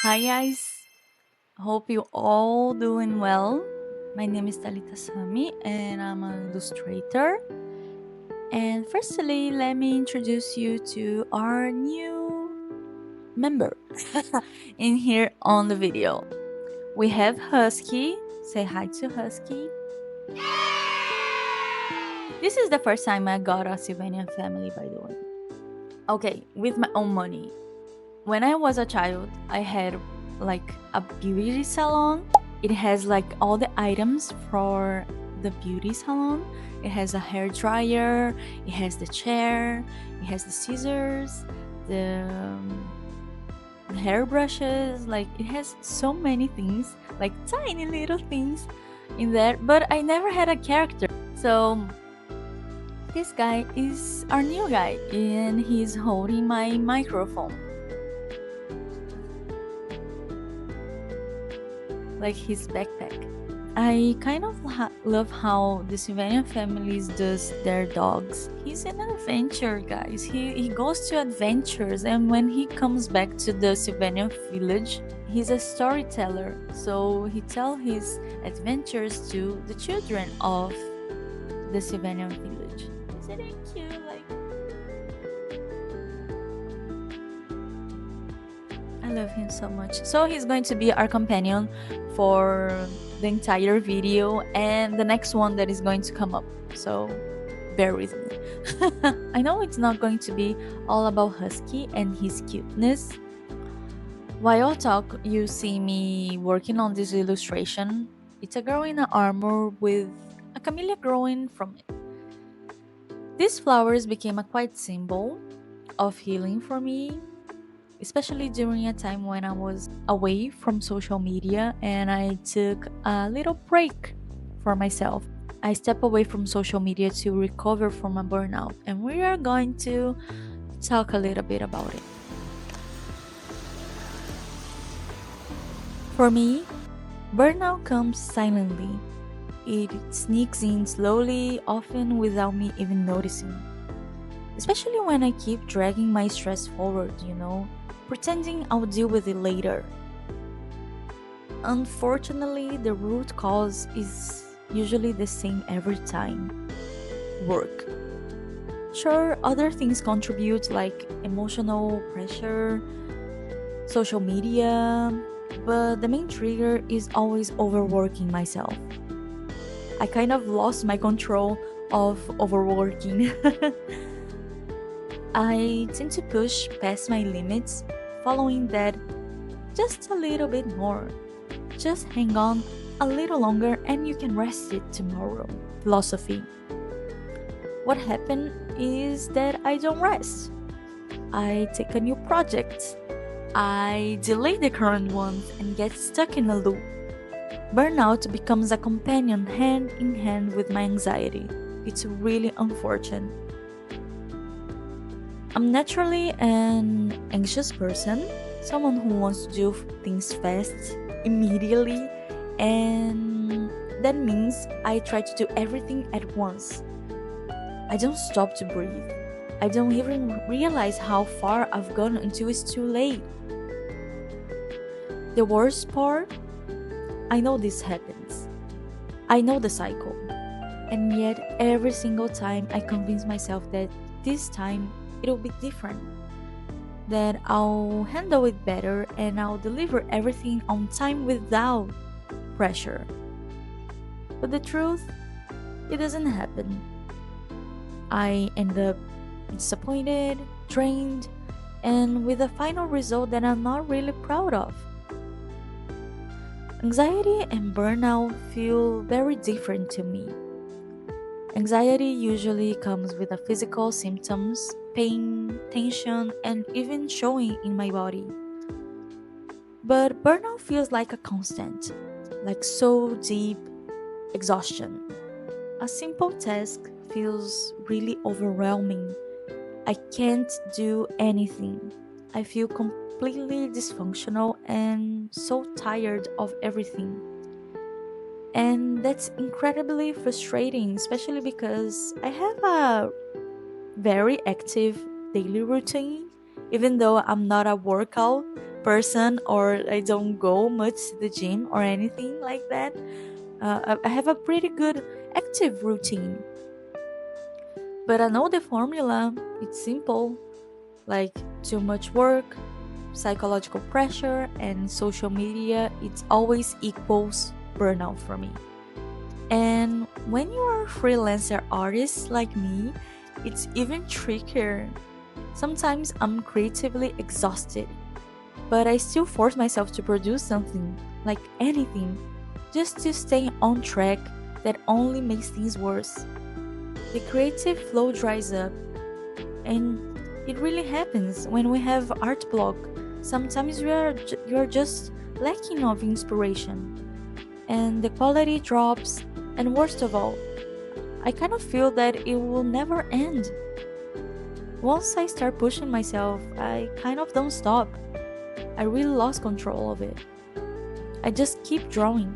Hi guys, hope you all doing well. My name is Talita Sami and I'm an illustrator. And firstly, let me introduce you to our new member in here on the video. We have Husky. Say hi to Husky. This is the first time I got a Sylvanian family, by the way. Okay, with my own money. When I was a child, I had like a beauty salon. It has like all the items for the beauty salon. It has a hair dryer, it has the chair, it has the scissors, the hair brushes. Like it has so many things, like tiny little things in there. But I never had a character. So this guy is our new guy, and he's holding my microphone. Like his backpack. I kind of love how the Sylvanian families does their dogs. He's an adventure, guys. He goes to adventures, and when he comes back to the Sylvanian village, he's a storyteller. So he tell his adventures to the children of the Sylvanian village. Isn't it cute? Like I love him so much. So he's going to be our companion for the entire video and the next one that is going to come up. So bear with me. I know it's not going to be all about Husky and his cuteness. While I talk, you see me working on this illustration. It's a girl in an armor with a camellia growing from it. These flowers became a quiet symbol of healing for me, especially during a time when I was away from social media and I took a little break for myself. I stepped away from social media to recover from a burnout, and we are going to talk a little bit about it. For me, burnout comes silently. It sneaks in slowly, often without me even noticing. Especially when I keep dragging my stress forward, pretending I'll deal with it later. Unfortunately, the root cause is usually the same every time: work. Sure, other things contribute like emotional pressure, social media, but the main trigger is always overworking myself. I kind of lost my control of overworking. I tend to push past my limits, following that just a little bit more. Just hang on a little longer and you can rest it tomorrow. Philosophy. What happened is that I don't rest. I take a new project. I delay the current ones and get stuck in a loop. Burnout becomes a companion hand in hand with my anxiety. It's really unfortunate. I'm naturally an anxious person, someone who wants to do things fast, immediately, and that means I try to do everything at once. I don't stop to breathe. I don't even realize how far I've gone until it's too late. The worst part, I know this happens. I know the cycle. And yet, every single time I convince myself that this time it'll be different, that I'll handle it better and I'll deliver everything on time without pressure. But the truth, it doesn't happen. I end up disappointed, drained, and with a final result that I'm not really proud of. Anxiety and burnout feel very different to me. Anxiety usually comes with the physical symptoms, pain, tension, and even showing in my body. But burnout feels like a constant, like so deep exhaustion. A simple task feels really overwhelming. I can't do anything. I feel completely dysfunctional and so tired of everything. And that's incredibly frustrating, especially because I have a very active daily routine, even though I'm not a workout person, or I don't go much to the gym or anything like that. I have a pretty good active routine, but I know the formula. It's simple, like too much work, psychological pressure, and social media. It always equals burnout for me. And when you are a freelancer artist like me, it's even trickier. Sometimes I'm creatively exhausted, but I still force myself to produce something, like anything, just to stay on track. That only makes things worse. The creative flow dries up, and it really happens when we have art block. Sometimes you are just lacking of inspiration, and the quality drops, and worst of all, I kind of feel that it will never end. Once I start pushing myself, I kind of don't stop. I really lost control of it. I just keep drawing.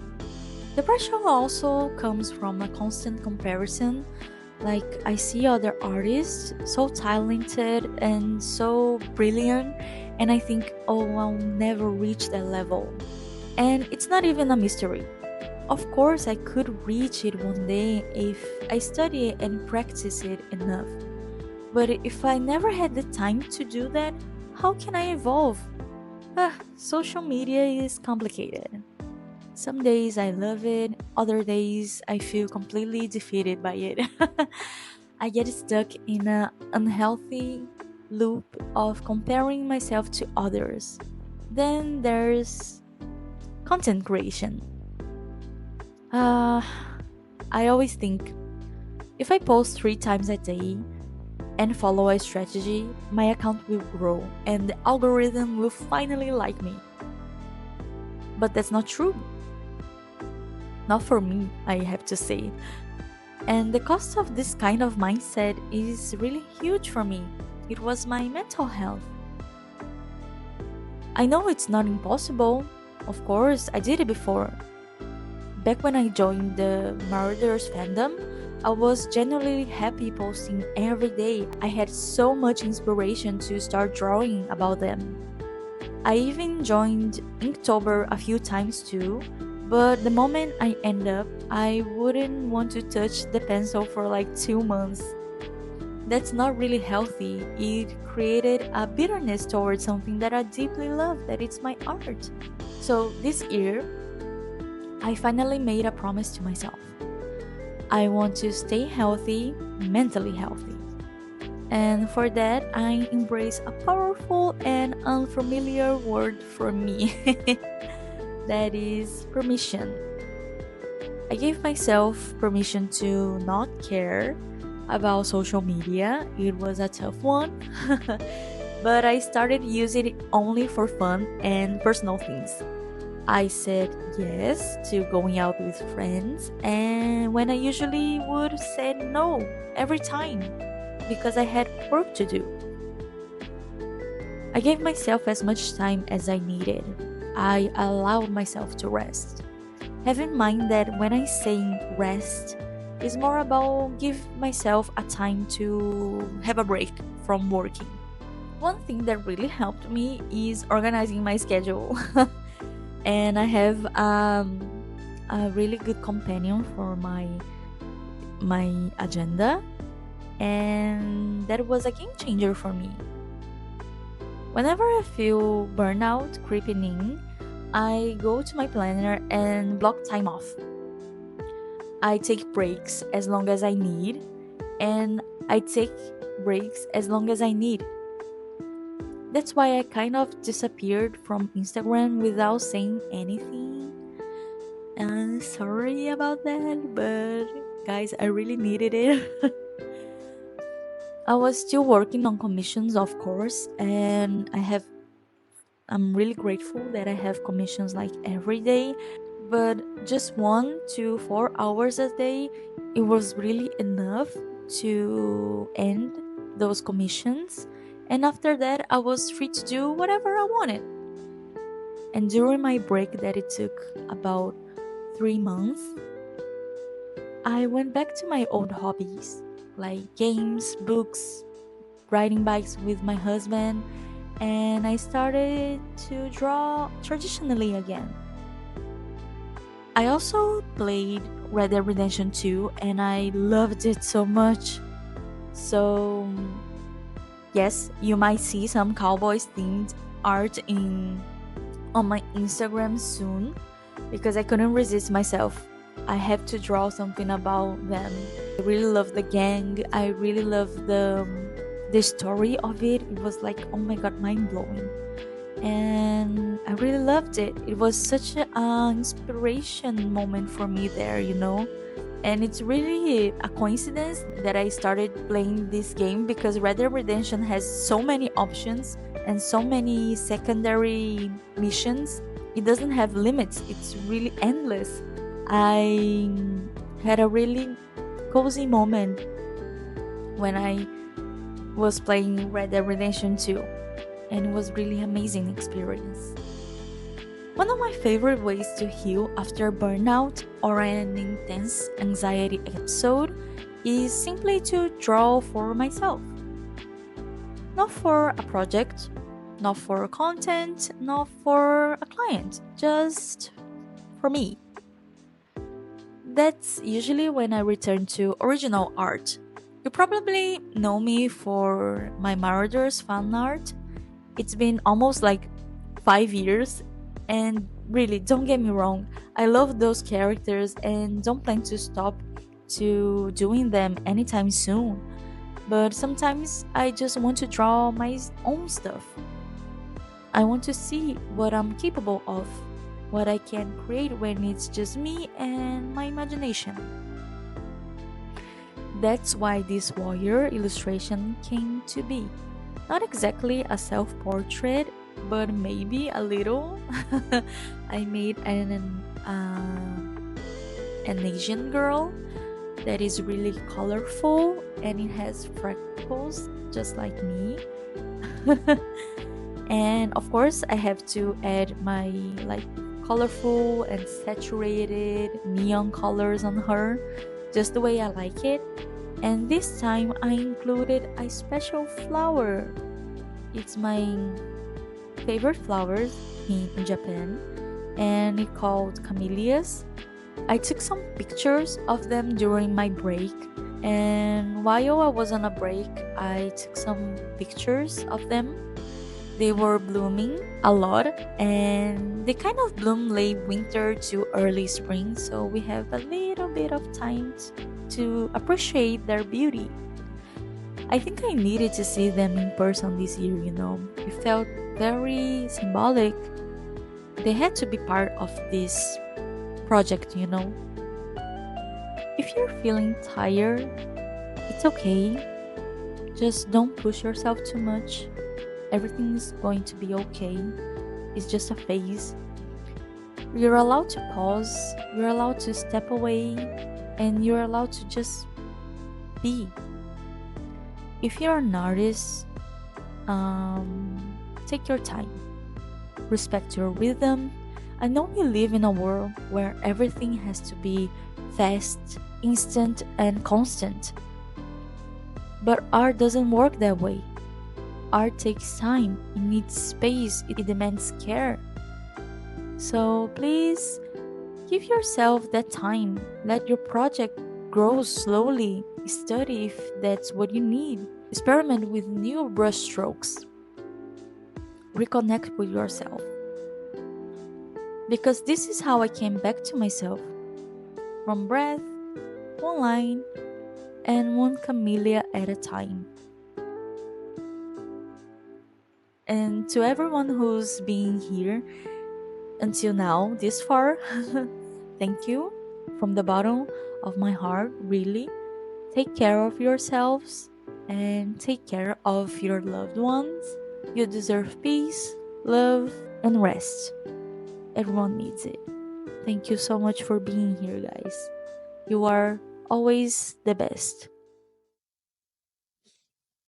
The pressure also comes from a constant comparison. Like, I see other artists so talented and so brilliant, and I think, oh, I'll never reach that level. And it's not even a mystery. Of course, I could reach it one day if I study and practice it enough. But if I never had the time to do that, how can I evolve? Social media is complicated. Some days I love it, other days I feel completely defeated by it. I get stuck in an unhealthy loop of comparing myself to others. Then there's content creation. Uh, I always think if I post 3 times a day and follow a strategy, my account will grow and the algorithm will finally like me. But that's not true. Not for me, I have to say. And the cost of this kind of mindset is really huge for me. It was my mental health. I know it's not impossible. Of course, I did it before. Back when I joined the Marauders fandom, I was genuinely happy posting every day. I had so much inspiration to start drawing about them. I even joined Inktober a few times too, but the moment I end up, I wouldn't want to touch the pencil for like 2 months. That's not really healthy. It created a bitterness towards something that I deeply love, that it's my art. So this year, I finally made a promise to myself. I want to stay healthy, mentally healthy. And for that, I embrace a powerful and unfamiliar word for me. That is permission. I gave myself permission to not care about social media. It was a tough one, but I started using it only for fun and personal things. I said yes to going out with friends, and when I usually would say no every time because I had work to do. I gave myself as much time as I needed. I allowed myself to rest. Have in mind that when I say rest, it's more about give myself a time to have a break from working. One thing that really helped me is organizing my schedule. And I have a really good companion for my agenda, and that was a game changer for me. Whenever I feel burnout creeping in, I go to my planner and block time off. I take breaks as long as I need, and I take breaks as long as I need. That's why I kind of disappeared from Instagram without saying anything. I'm sorry about that, but guys, I really needed it. I was still working on commissions, of course, and I'm really grateful that I have commissions like every day, but just 1 to 4 hours a day, it was really enough to end those commissions. And after that, I was free to do whatever I wanted. And during my break that it took about 3 months, I went back to my old hobbies like games, books, riding bikes with my husband, and I started to draw traditionally again. I also played Red Dead Redemption 2 and I loved it so much. So, yes, you might see some cowboys themed art in on my Instagram soon because I couldn't resist myself. I have to draw something about them. I really love the gang. I really love the story of it. It was like, oh my god, mind blowing. And I really loved it. It was such an inspiration moment for me there, you know. And it's really a coincidence that I started playing this game because Red Dead Redemption has so many options and so many secondary missions. It doesn't have limits, it's really endless. I had a really cozy moment when I was playing Red Dead Redemption 2, and it was really amazing experience. One of my favorite ways to heal after burnout or an intense anxiety episode is simply to draw for myself. Not for a project, not for content, not for a client, just for me. That's usually when I return to original art. You probably know me for my Marauders fan art. It's been almost like 5 years, and really, don't get me wrong, I love those characters and don't plan to stop to doing them anytime soon. But sometimes I just want to draw my own stuff. I want to see what I'm capable of, what I can create when it's just me and my imagination. That's why this warrior illustration came to be. Not exactly a self portrait, but maybe a little. I made an Asian girl that is really colorful and it has freckles just like me. And of course, I have to add my like colorful and saturated neon colors on her, just the way I like it. And this time I included a special flower. It's my favorite flowers in Japan, and it's called camellias. I took some pictures of them during my break, and while I was on a break, I took some pictures of them. They were blooming a lot, and they kind of bloom late winter to early spring, so we have a little bit of time to appreciate their beauty. I think I needed to see them in person this year, you know. It felt very symbolic. They had to be part of this project, you know. If you're feeling tired, it's okay. Just don't push yourself too much. Everything is going to be okay. It's just a phase. You're allowed to pause, you're allowed to step away, and you're allowed to just be. If you're an artist, take your time, respect your rhythm. I know we live in a world where everything has to be fast, instant, and constant. But art doesn't work that way. Art takes time, it needs space, it demands care. So please give yourself that time. Let your project grow slowly. Study if that's what you need. Experiment with new brushstrokes. Reconnect with yourself. Because this is how I came back to myself. From breath, one line, and one camellia at a time. And to everyone who's been here until now, this far, thank you from the bottom of my heart, really. Take care of yourselves and take care of your loved ones. You deserve peace, love, and rest. Everyone needs it. Thank you so much for being here, guys. You are always the best.